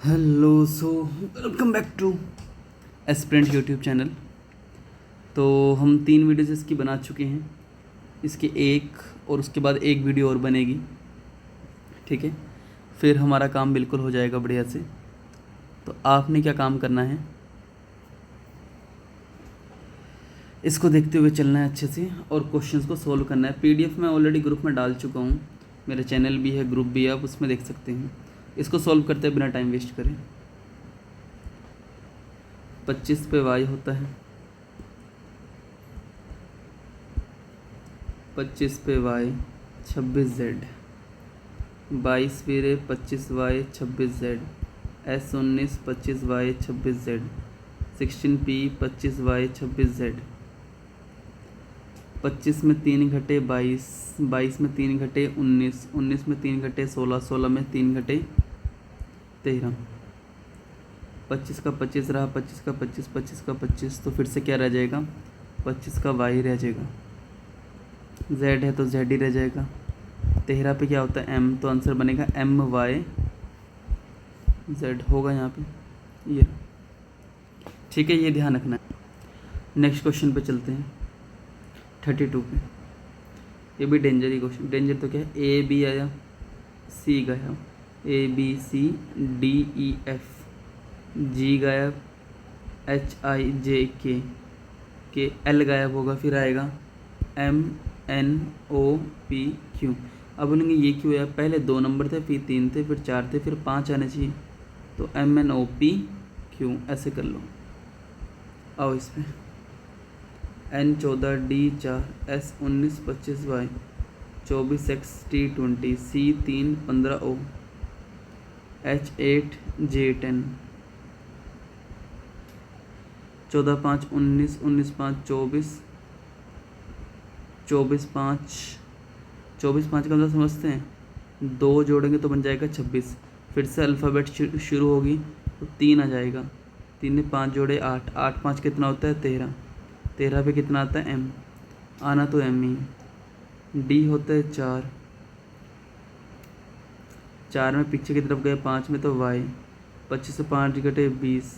Hello welcome back to aspirant YouTube channel. तो हम 3 videos इसकी बना चुके हैं। इसके एक और उसके बाद एक वीडियो और बनेगी, ठीक है। फिर हमारा काम बिल्कुल हो जाएगा बढ़िया से। तो आपने क्या काम करना है, इसको देखते हुए चलना है अच्छे से और क्वेश्चंस को सोल्व करना है। पीडीएफ मैं ऑलरेडी ग्रुप में डाल चुका हूँ, मेरा चैनल भी है, ग्रुप भी है, आप उसमें देख सकते हैं। इसको सोल्व करते बिना टाइम वेस्ट करें। 25 पे वाई होता है, 25 पे वाई 26Z, 22 फिर 25Y 26Z, S19 25Y 26Z, 16P 25Y 26Z। 25 में 3 घटे 22, 22 में 3 घटे 19, 19 में 3 घटे 16, 16 में 3 घटे 13। 25 का 25 रहा, 25 का 25, 25 का 25, तो फिर से क्या रह जाएगा, 25 का Y रह जाएगा। Z है तो Z ही रह जाएगा। 13 पे क्या होता है M, तो आंसर बनेगा MY Z होगा यहाँ पे, ये ठीक है, ये ध्यान रखना है। नेक्स्ट क्वेश्चन पे चलते हैं, 32 पे। ये भी डेंजर ही क्वेश्चन। डेंजर तो क्या है, A B आया, C गया, A B C D E F, G गायब, H I J K L गायब होगा, फिर आएगा M N O P Q। अब बोलेंगे ये क्यों है, पहले 2 नंबर थे, फिर 3 थे, फिर 4 थे, फिर 5 आने चाहिए, तो M N O P Q ऐसे कर लो। आओ इस पर N 14 D 4 S 19 25 Y 24 X T 20 C 3 15 O H 8 J 10 14 5 19 19 5 24 24 5 24 5 का मतलब समझते हैं, 2 जोड़ेंगे तो बन जाएगा 26। फिर से अल्फ़ाबेट शुरू होगी तो 3 आ जाएगा, 3 में 5 जोड़े 8, 8 5 कितना होता है 13, 13 पे कितना आता है M, आना तो M ही। D होता है 4, 4 में पीछे की तरफ गए 5 में तो Y, 25 से 5 घटे 20,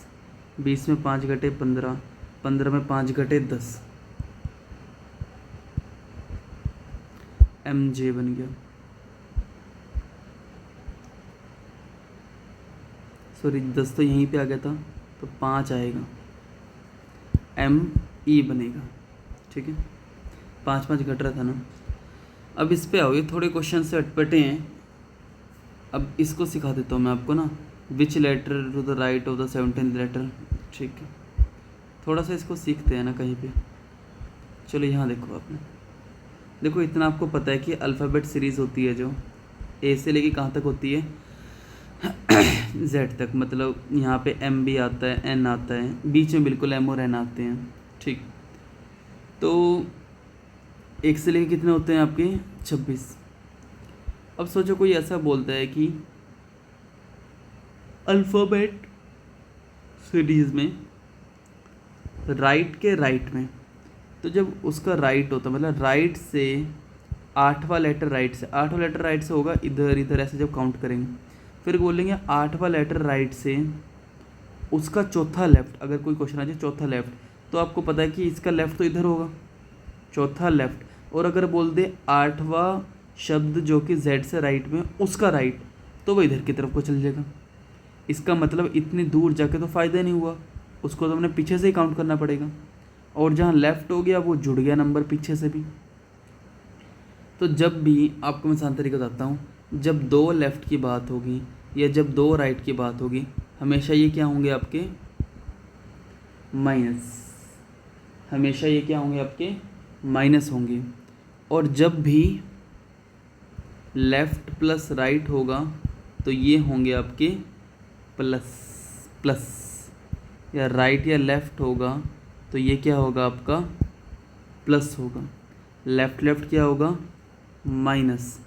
20 में 5 घटे 15, 15 में 5 घटे 10, MJ बन गया। सॉरी 10 तो यहीं पे आ गया था, तो 5 आएगा, ME बनेगा, ठीक है। 5 5 घट रहा था ना। अब इस पे आओ, ये थोड़े क्वेश्चन से अटपटे हैं। अब इसको सिखा देता हूँ मैं आपको ना, which letter to the right of the 17th letter, ठीक है। थोड़ा सा इसको सीखते हैं ना कहीं पे। चलो यहाँ देखो, आपने देखो इतना आपको पता है कि अल्फ़ाबेट सीरीज़ होती है जो A से लेके कहाँ तक होती है Z तक, मतलब यहाँ पे M भी आता है, N आता है, बीच में बिल्कुल M और N आते हैं, ठीक। तो 1 से लेके कितने होते हैं आपके 26। अब सोचो कोई ऐसा बोलता है कि अल्फ़ाबेट सीरीज़ में राइट के राइट में, तो जब उसका राइट होता है मतलब राइट से 8वां लेटर राइट से, 8वां लेटर राइट से होगा इधर इधर ऐसे जब काउंट करेंगे, फिर बोलेंगे 8वां लेटर राइट से उसका चौथा लेफ्ट, अगर कोई क्वेश्चन आ जाए चौथा लेफ्ट, तो आपको पता है कि इसका लेफ्ट तो इधर होगा, चौथा लेफ्ट। और अगर बोल दे 8वां शब्द जो कि Z से राइट में उसका राइट, तो वो इधर की तरफ को चल जाएगा। इसका मतलब इतनी दूर जाके तो फ़ायदा नहीं हुआ, उसको तो हमने पीछे से ही काउंट करना पड़ेगा, और जहाँ लेफ़्ट हो गया वो जुड़ गया नंबर पीछे से भी। तो जब भी आपको मैं आसान तरीका बताता हूँ, जब 2 लेफ़्ट की बात होगी या जब 2 राइट की बात होगी, हमेशा ये क्या होंगे आपके माइनस, हमेशा ये क्या होंगे आपके माइनस होंगे। और जब भी लेफ़्ट प्लस राइट होगा तो ये होंगे आपके प्लस प्लस, या राइट या लेफ़्ट होगा तो ये क्या होगा आपका प्लस होगा। लेफ़्ट लेफ़्ट क्या होगा माइनस,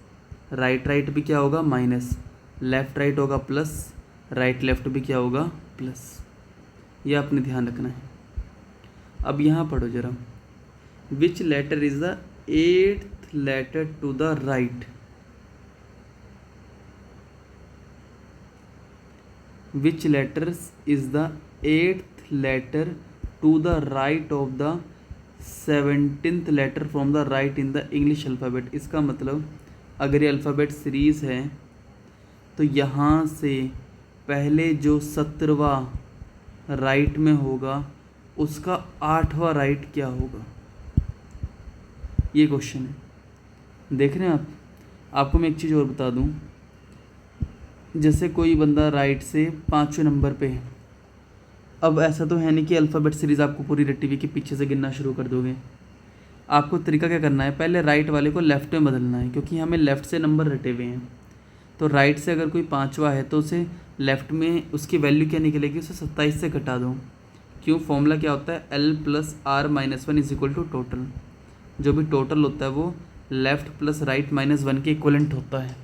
राइट राइट भी क्या होगा माइनस, लेफ़्ट राइट होगा प्लस, राइट लेफ़्ट भी क्या होगा प्लस। ये आपने ध्यान रखना है। अब यहाँ पढ़ो जरा, which letter is the 8th letter to the right. Which letters is the 8th letter to the right of the 17th letter from the right in the English alphabet. इसका मतलब अगर ये अल्फ़ाबेट सीरीज़ है तो यहाँ से पहले जो 17वां राइट में होगा उसका 8वां राइट क्या होगा, ये क्वेश्चन है। देख रहे हैं आप। आपको मैं एक चीज़ और बता दूं, जैसे कोई बंदा राइट से 5वें नंबर पे है। अब ऐसा तो है नहीं कि अल्फ़ाबेट सीरीज़ आपको पूरी रटी हुई के पीछे से गिनना शुरू कर दोगे। आपको तरीका क्या करना है, पहले राइट वाले को लेफ़्ट में बदलना है, क्योंकि हमें लेफ़्ट से नंबर रटे हुए हैं। तो राइट से अगर कोई 5वां है तो उसे लेफ़्ट में उसकी वैल्यू क्या निकलेगी, उसे 27 से घटा दो। क्यों, फॉर्मूला क्या होता है, L+R-1 is equal to total. जो भी टोटल होता है वो लेफ़्ट प्लस राइट माइनस 1 के इक्वलेंट होता है।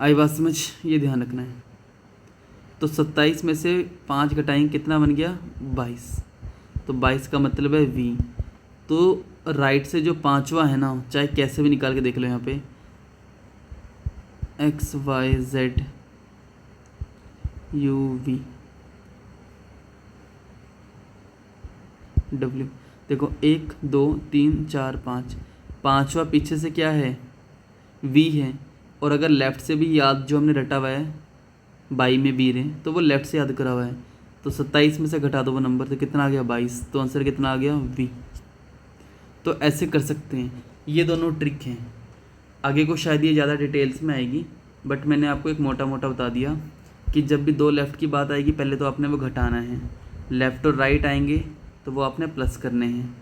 आई बात समझ, ये ध्यान रखना है। तो 27 में से 5 घटाएंगे, कितना बन गया, 22। तो 22 का मतलब है V। तो राइट से जो 5वां है ना, चाहे कैसे भी निकाल के देख लो, यहाँ पे XYZ UV W, देखो 1 2 3 4 5, 5वां पीछे से क्या है, V है। और अगर लेफ़्ट से भी याद जो हमने रटा हुआ है बाई में वीर है, तो वो लेफ़्ट से याद करा हुआ है। तो 27 में से घटा दो वो नंबर, तो कितना आ गया, 22। तो आंसर कितना आ गया, V। तो ऐसे कर सकते हैं, ये दोनों ट्रिक हैं। आगे को शायद ये ज़्यादा डिटेल्स में आएगी, बट मैंने आपको एक मोटा मोटा बता दिया कि जब भी 2 लेफ़्ट की बात आएगी पहले तो आपने वो घटाना है, लेफ़्ट और राइट आएंगे तो वो आपने प्लस करने हैं।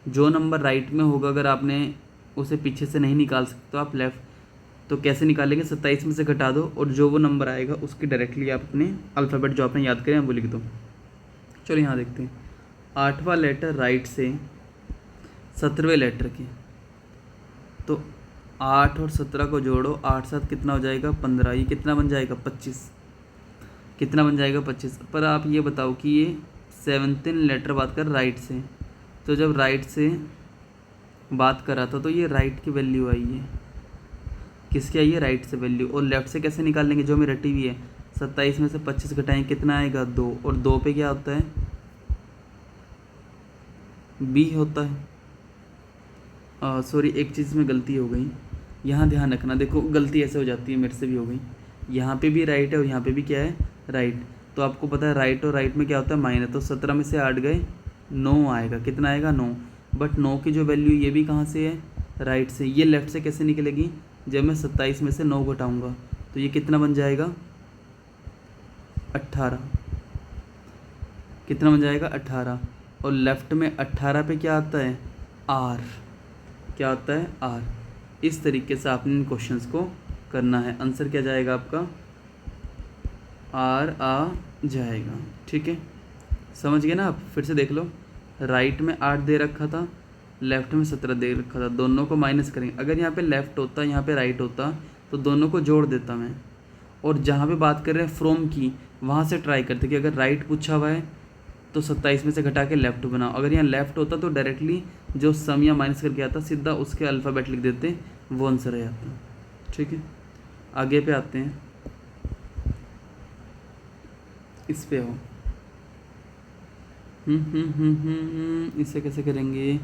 जो नंबर राइट में होगा अगर आपने उसे पीछे से नहीं निकाल सकते तो आप लेफ़्ट, तो कैसे निकालेंगे, 27 में से घटा दो और जो वो नंबर आएगा उसकी डायरेक्टली आप अपने अल्फ़ाबेट जो आपने याद करें वो लिख दो। चलो यहाँ देखते हैं, 8वां लेटर राइट से 17वें लेटर के, तो 8 और 17 को जोड़ो, 8 7 कितना हो जाएगा, 15। ये कितना बन जाएगा, 25। कितना बन जाएगा, 25। पर आप ये बताओ कि ये 17 लेटर बात कर राइट से, तो जब राइट से बात करा था तो ये राइट की वैल्यू आई है, किसकी आई है, राइट से वैल्यू। और लेफ़्ट से कैसे निकाल लेंगे, जो हमें रटी हुई है, 27 में से 25 घटाएँ कितना आएगा, 2। और 2 पे क्या होता है, B होता है। सॉरी, एक चीज़ में गलती हो गई, यहाँ ध्यान रखना। देखो गलती ऐसे हो जाती है, मेरे से भी हो गई। यहाँ पे भी राइट है और यहाँ पे भी क्या है, राइट। तो आपको पता है राइट और राइट में क्या होता है, माइनस। तो 17 में से 8 गए, 9 आएगा। कितना आएगा, 9। बट 9 की जो वैल्यू ये भी कहाँ से है, राइट से। ये लेफ़्ट से कैसे निकलेगी, जब मैं 27 में से 9 घटाऊँगा तो ये कितना बन जाएगा, 18। कितना बन जाएगा, 18। और लेफ़्ट में 18 पे क्या आता है, R। क्या आता है, R। इस तरीके से आपने इन क्वेश्चंस को करना है। आंसर क्या जाएगा आपका, R आ जाएगा। ठीक है, समझ गए ना आप। फिर से देख लो, राइट में 8 दे रखा था, लेफ़्ट में 17 दे रखा था, दोनों को माइनस करेंगे। अगर यहाँ पे लेफ़्ट होता, यहाँ पे राइट होता तो दोनों को जोड़ देता मैं। और जहाँ पे बात कर रहे हैं फ्रॉम की, वहाँ से ट्राई करते कि अगर राइट पूछा हुआ है तो 27 में से घटा के लेफ़्ट बनाओ। अगर यहाँ लेफ़्ट होता तो डायरेक्टली जो सम या माइनस करके आता सीधा उसके अल्फ़ाबेट लिख देते, वो आंसर आ जाता। ठीक है, आगे पे आते हैं, इस पे हो। इससे कैसे करेंगे,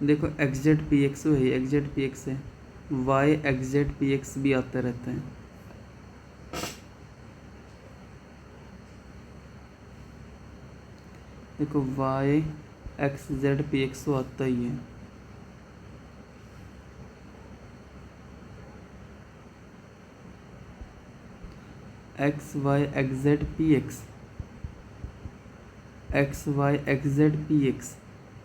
देखो XZ PX वही XZ PX है, YXZ PX भी आता रहता है। देखो YXZ PX तो आता ही है। XYXZPX, XYXZPX,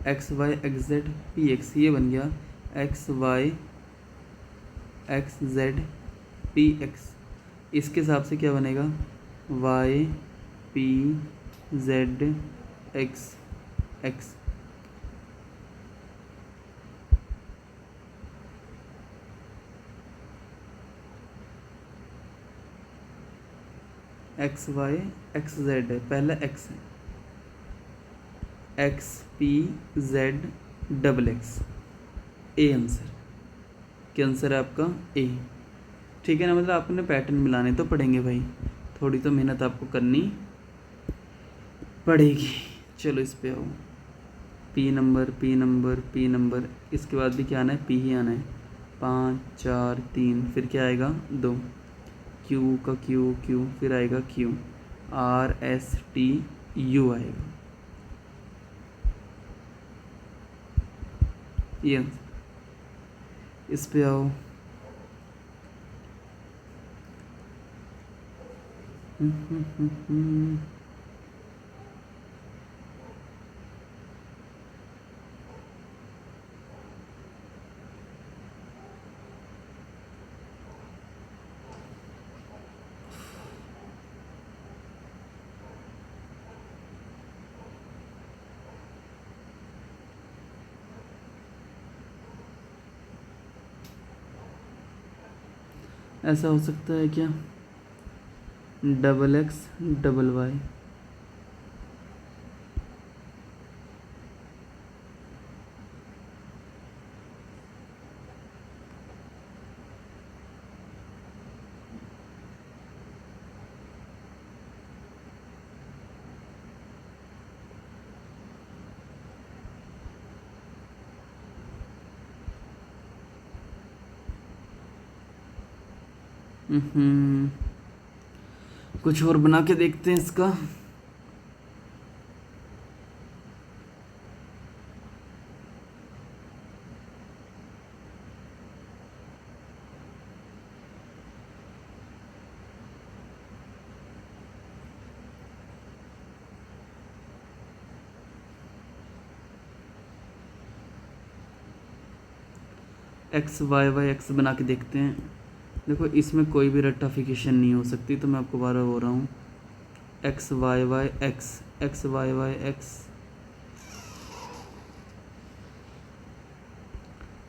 XYXZPX, ये बन गया XYXZPX। इसके हिसाब से क्या बनेगा, YPZXX। XYXZ है, पहला X है। X P Z double x. A answer, क्या आंसर है आपका? ए। ठीक है ना, मतलब आपने पैटर्न मिलाने तो पड़ेंगे भाई, थोड़ी तो मेहनत आपको करनी पड़ेगी। चलो इस पे आओ, P number P number P number, इसके बाद भी क्या आना है? पी ही आना है। 5 4 3, फिर क्या आएगा? 2। क्यू का क्यू क्यू, फिर आएगा Q, R S T U आएगा। ये इस पे आओ। ऐसा हो सकता है क्या? Double X double Y. कुछ और बना के देखते हैं इसका। एक्स वाई वाई एक्स बना के देखते हैं। देखो इसमें कोई भी रट्टाफिकेशन नहीं हो सकती, तो मैं आपको बार बार बोल रहा हूँ। X Y Y X, X Y Y X,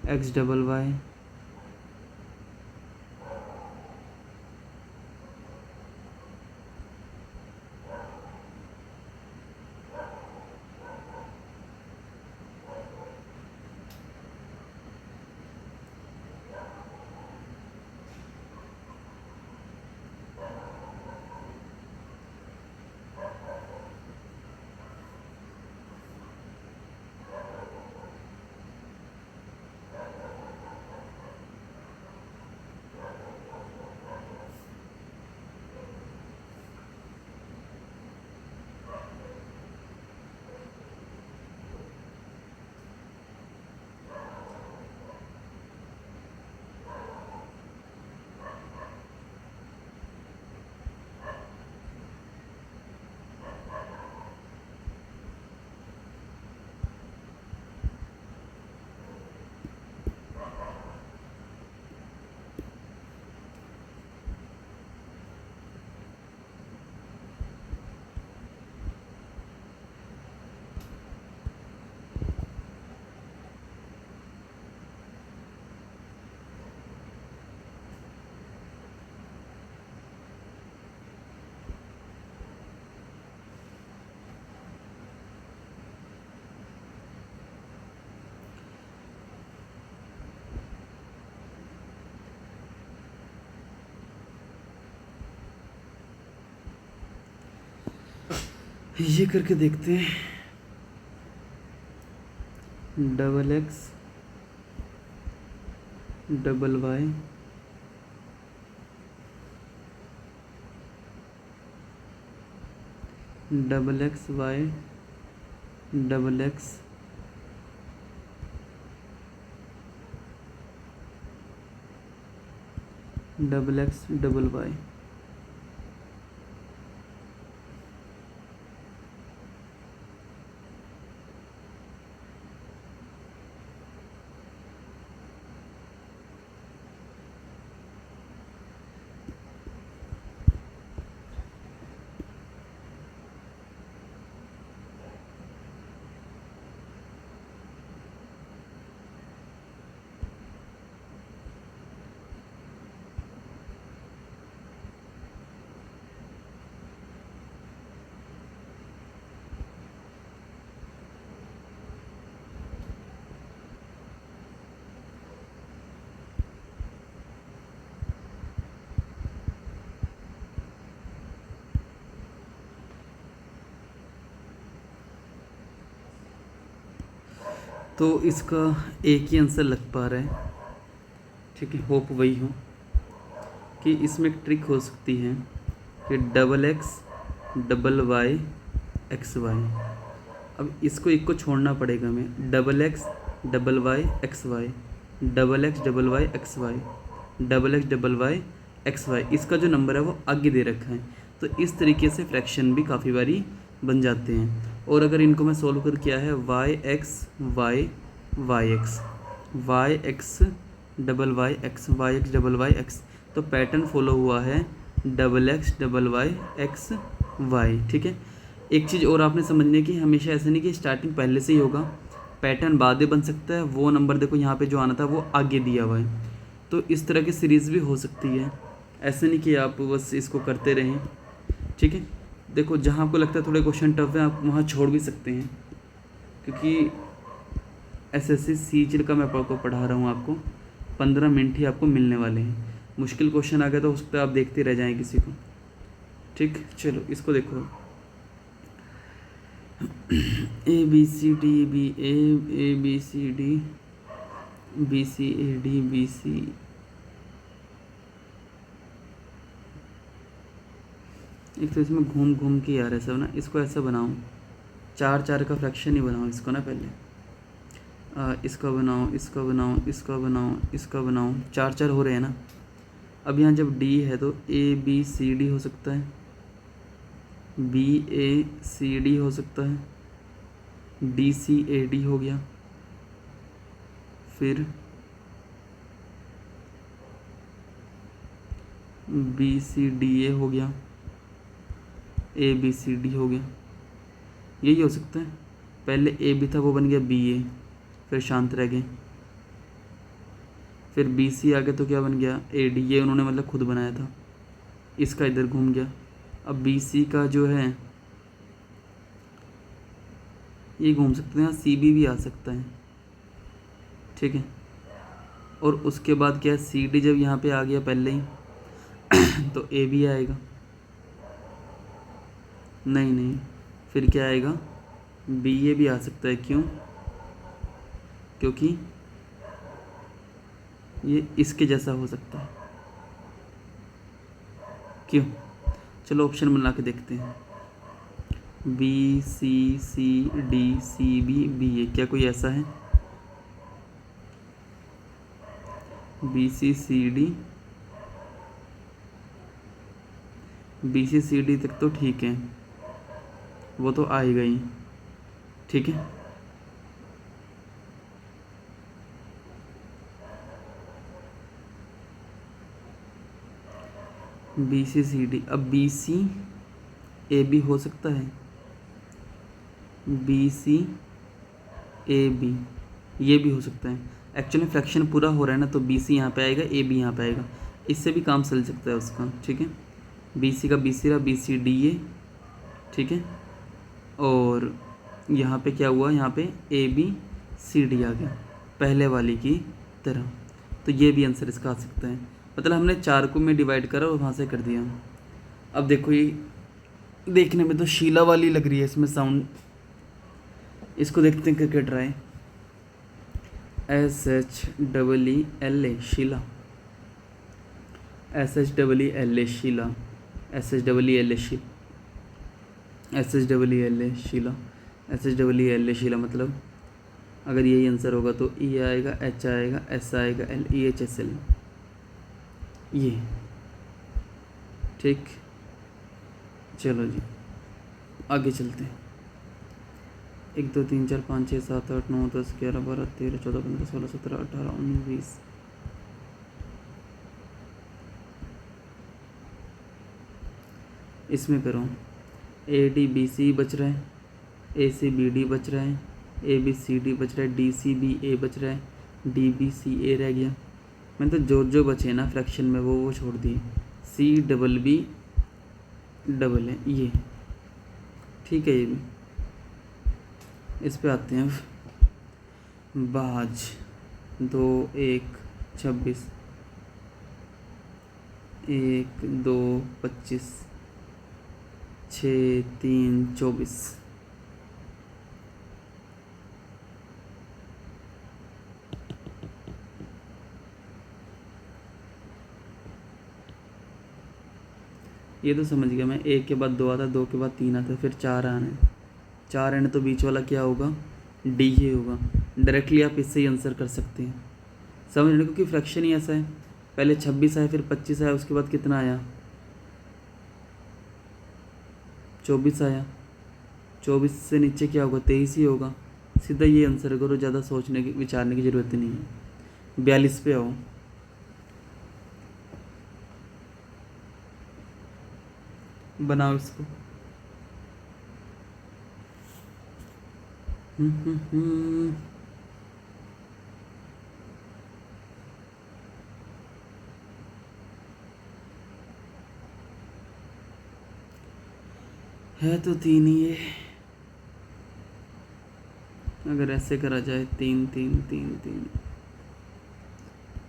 X double Y, ये करके देखते हैं। Double X double Y, double X Y double X, double X double Y. तो इसका एक ही आंसर लग पा रहा है, ठीक है, होप वही हो कि इसमें एक ट्रिक हो सकती है कि double X double Y X Y. अब इसको एक को छोड़ना पड़ेगा, हमें double X double Y X Y, double X double Y X Y, double X double Y X Y, इसका जो नंबर है वो आगे दे रखा है। तो इस तरीके से फ्रैक्शन भी काफ़ी बारी बन जाते हैं। और अगर इनको मैं सोल्व कर किया है Y X Y Y X, Y X double Y X, Y X double Y X, तो पैटर्न फॉलो हुआ है double X double Y X Y, ठीक है। एक चीज़ और आपने समझनी है कि हमेशा ऐसा नहीं कि स्टार्टिंग पहले से ही होगा, पैटर्न बाद में बन सकता है। वो नंबर देखो यहाँ पे जो आना था वो आगे दिया हुआ है, तो इस तरह की सीरीज़ भी हो सकती है। ऐसा नहीं कि आप बस इसको करते रहें, ठीक है। देखो जहाँ आपको लगता है थोड़े क्वेश्चन टफ है आप वहाँ छोड़ भी सकते हैं, क्योंकि एसएससी सीजीएल का मैं आपको पढ़ा रहा हूँ, आपको 15 मिनट ही आपको मिलने वाले हैं। मुश्किल क्वेश्चन आ गया तो हो सकता है आप देखते रह जाएं किसी को, ठीक। चलो इसको देखो, A B C D B A B C D B C A D B C, एक तो इसमें घूम घूम के यार ऐसा ना, इसको ऐसा बनाऊँ, चार चार का फ्रैक्शन ही बनाओ इसको ना पहले, इसका बनाओ इसका बनाओ इसका बनाओ इसका बनाओ, चार चार हो रहे हैं ना। अब यहाँ जब डी है तो ए बी सी डी हो सकता है, बी ए सी डी हो सकता है, डी सी ए डी हो गया, फिर बी सी डी ए हो गया, ए बी सी डी हो गया, यही हो सकता है। पहले ए बी था वो बन गया बी ए, फिर शांत रह गए, फिर बी सी आ गया तो क्या बन गया ए डी, ये उन्होंने मतलब खुद बनाया था, इसका इधर घूम गया। अब बी सी का जो है ये घूम सकते हैं, सी बी भी आ सकता है, ठीक है। और उसके बाद क्या है, सी डी जब यहाँ पे आ गया पहले ही तो ए भी आएगा, नहीं नहीं, फिर क्या आएगा बी ए भी आ सकता है, क्यों, क्योंकि ये इसके जैसा हो सकता है, क्यों। चलो ऑप्शन बना के देखते हैं, B C C D C B B A, क्या कोई ऐसा है, B C C D, B C C D तक तो ठीक है, वो तो आएगा ही, ठीक है। बी सी सी डी, अब बी सी ए बी हो सकता है, बी सी ए बी ये भी हो सकता है। एक्चुअली फ्रैक्शन पूरा हो रहा है ना, तो बी सी यहाँ पे आएगा, ए बी यहाँ पे आएगा, इससे भी काम चल सकता है उसका, ठीक है। बी सी का बी सी रहा, बी सी डी ए, ठीक है। और यहाँ पे क्या हुआ, यहाँ पे ए बी सी डी आ गया पहले वाली की तरह, तो ये भी आंसर इसका आ सकता है। मतलब हमने चार को में डिवाइड करा और वहाँ से कर दिया। अब देखो ये देखने में तो शीला वाली लग रही है इसमें साउंड, इसको देखते हैं क्रिकेट राय, S H double E L A Sheela, S H double E L A Sheela, S H double E L A Sheela, S H double E L A Sheela, S H double E L A Sheela, मतलब अगर यही answer होगा तो ई आएगा, H आएगा, S आएगा, L E H S L, ये ठीक। चलो जी आगे चलते हैं, 1 2 3 4 5 6 7 8 9 10 11 12 13 14 15 16 17 18 19 20, इसमें करो, ए डी बी सी बच रहा है, ए सी बी डी बच रहा है, ए बी सी डी बच रहा है, डी सी बी ए बच रहा है, डी बी सी ए रह गया। मैंने तो जो जो बचे ना फ्रैक्शन में वो छोड़ दिए, सी डबल बी डबल है ये, ठीक है। ये भी इस पे आते हैं अब, बाज 2 1 26, 1 2 25, 6 3 24, ये तो समझ गया मैं, एक के बाद दो आता है, दो के बाद तीन आता है, फिर चार आने, चार आने तो बीच वाला क्या होगा, डी ही होगा। डायरेक्टली आप इससे ही आंसर कर सकते हैं, समझ रहे हो, क्योंकि फ्रैक्शन ही ऐसा है, पहले 26 आया, फिर 25 आया, उसके बाद कितना आया, 24 आया, 24 से नीचे क्या होगा, 23 ही होगा। सीधा ये आंसर करो, ज़्यादा सोचने की विचारने की ज़रूरत नहीं है। 42 पे आओ। बनाओ इसको। है तो तीन ही है, अगर ऐसे करा जाए, तीन तीन तीन तीन,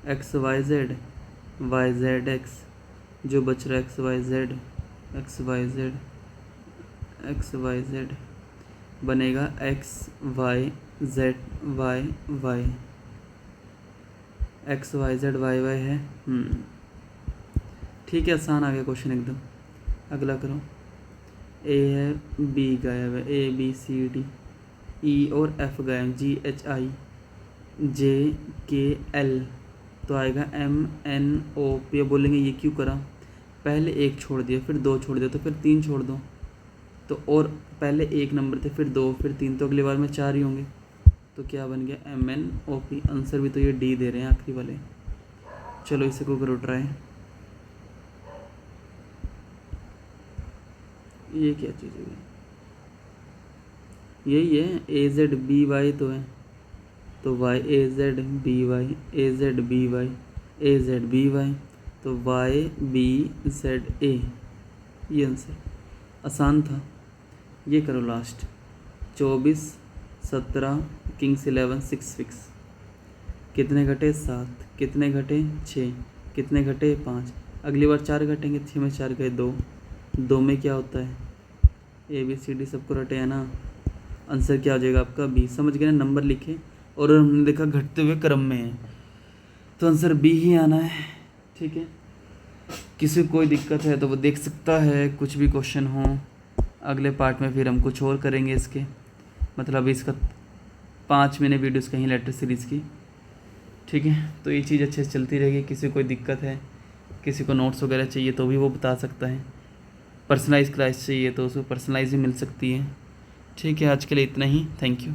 एक्स वाई जेड एक्स, जो बच रहा है X Y Z, X Y Z, X Y Z बनेगा X Y Z Y Y, X Y Z Y Y है। ठीक है, आसान आ गया क्वेश्चन एकदम। अगला करो। ए है, बी गायब है, ए बी सी डी, ई और एफ गायब, जी एच आई जे के एल, तो आएगा एम एन ओ पी। बोलेंगे ये क्यों करा, पहले एक छोड़ दिया, फिर दो छोड़ दिया, तो फिर तीन छोड़ दो, तो और पहले एक नंबर थे, फिर दो, फिर तीन, तो अगली बार में चार ही होंगे, तो क्या बन गया, M N O P. Answer भी तो ये डी दे रहे हैं आखिरी वाले। चलो इसे को करो ट्राई। ये क्या चीज़ है, यही है, ए जेड बी वाई तो है, तो वाई ए जेड बी वाई, ए जेड बी वाई, ए जेड बी वाई, तो वाई बी जेड ए, ये आंसर आसान था। ये करो लास्ट। 24 17 किंग्स 11 6 फिक्स, कितने घटे 7, कितने घटे 6, कितने घटे 5, अगली बार 4 घटेंगे, 6 में 4 गए 2, 2 में क्या होता है, ए बी सी डी सबको रटे है ना, आंसर क्या हो जाएगा आपका बी। समझ गए ना, नंबर लिखे और हमने देखा घटते हुए क्रम में है, तो आंसर बी ही आना है। ठीक है, किसी को कोई दिक्कत है तो वो देख सकता है, कुछ भी क्वेश्चन हो। अगले पार्ट में फिर हम कुछ और करेंगे इसके, मतलब इसका 5 महीने वीडियोस कहीं लेटर सीरीज़ की। ठीक है, तो ये चीज़ अच्छे से चलती रहेगी। किसी को कोई दिक्कत है, किसी को नोट्स वगैरह चाहिए तो भी वो बता सकता है, पर्सनलाइज क्लास चाहिए तो उसको पर्सनलाइज भी मिल सकती है। ठीक है, आज के लिए इतना ही, थैंक यू।